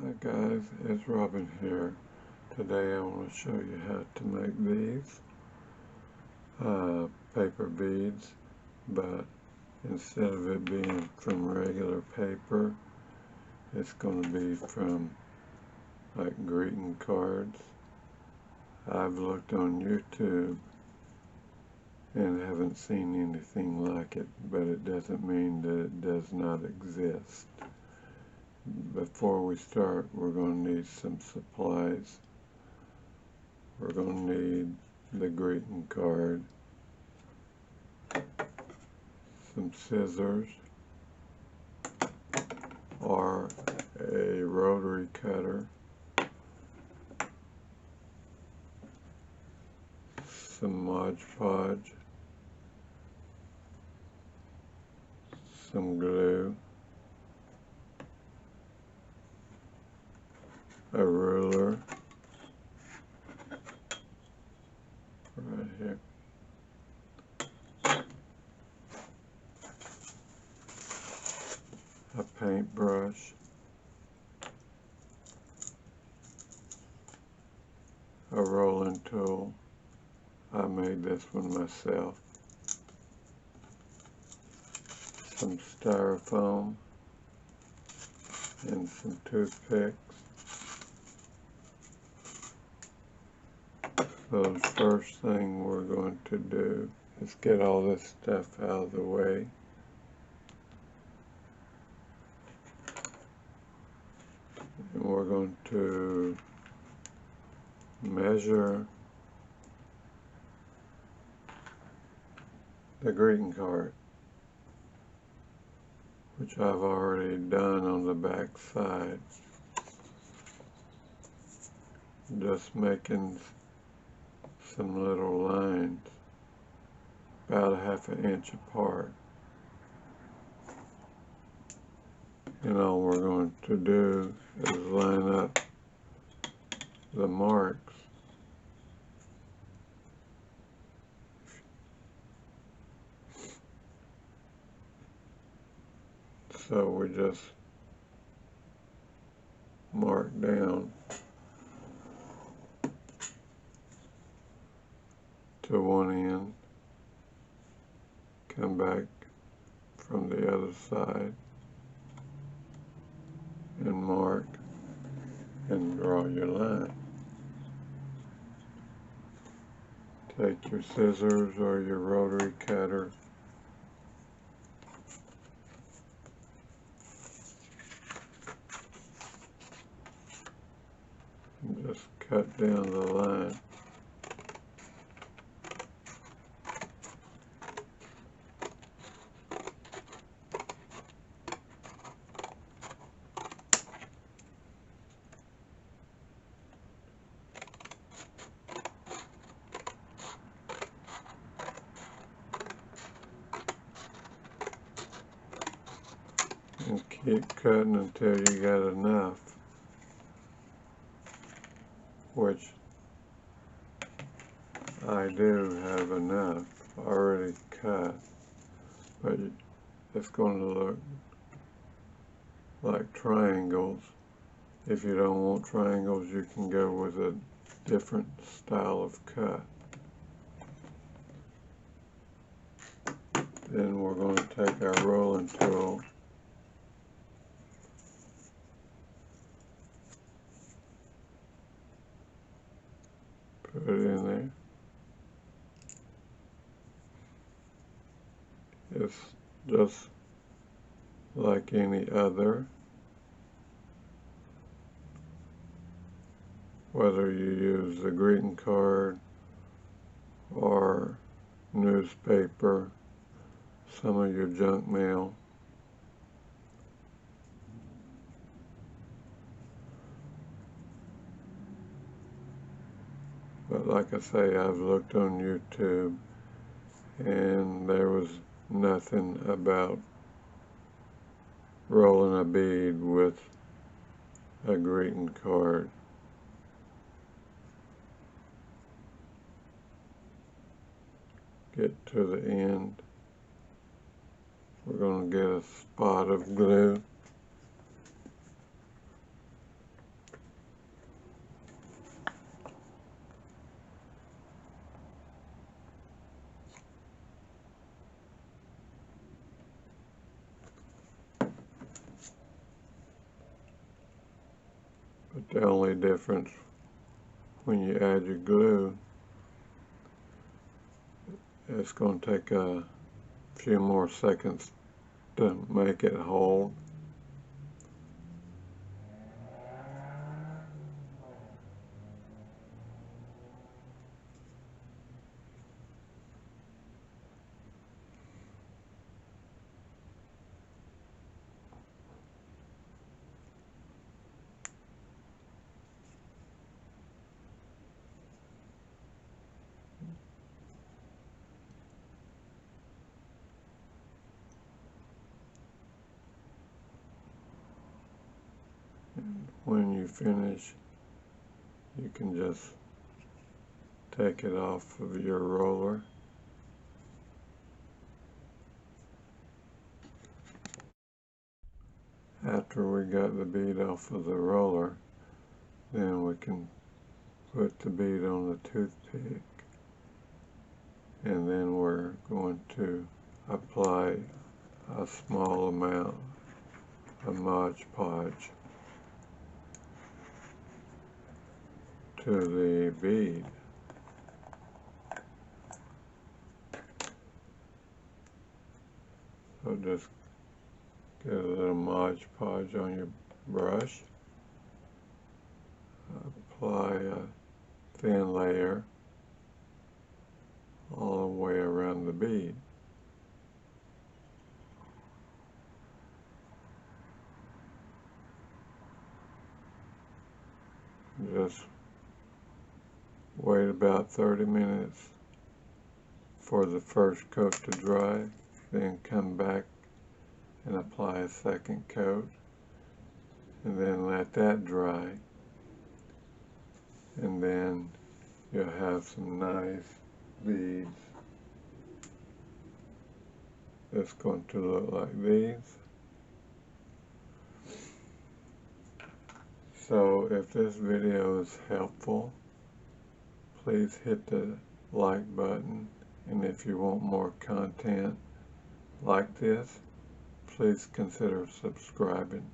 Hi guys, it's Robin here. Today I want to show you how to make these paper beads, but instead of it being from regular paper, it's going to be from like greeting cards. I've looked on YouTube and haven't seen anything like it, but it doesn't mean that it does not exist. Before we start, we're going to need some supplies. We're going to need the greeting card, some scissors, or a rotary cutter, some Modge Podge, some glue, a ruler right here, a paintbrush, a rolling tool. I made this one myself. Some styrofoam and some toothpicks. So the first thing we're going to do is get all this stuff out of the way. And we're going to measure the greeting card, which I've already done on the back side. Just making some little lines about 1/2 inch apart. And all we're going to do is line up the marks so we just mark down to one end, come back from the other side and mark and draw your line. Take your scissors or your rotary cutter and just cut down the line. And keep cutting until you got enough, which I do have enough already cut, but it's going to look like triangles. If you don't want triangles, you can go with a different style of cut. Then we're going to take our rolling tool put it in there. It's just like any other, whether you use the greeting card or newspaper, some of your junk mail. But like I say, I've looked on YouTube and there was nothing about rolling a bead with a greeting card. Get to the end. We're going to get a spot of glue But the only difference when you add your glue, it's going to take a few more seconds to make it hold. When you finish, you can just take it off of your roller. After we got the bead off of the roller, then we can put the bead on the toothpick, and then we're going to apply a small amount of Modge Podge to the bead. So just get a little Modge Podge on your brush, apply a thin layer all the way around the bead. Just wait about 30 minutes for the first coat to dry, then come back and apply a second coat, and then let that dry, and then you'll have some nice beads that's going to look like these. So if this video is helpful, please hit the like button, and if you want more content like this, please consider subscribing.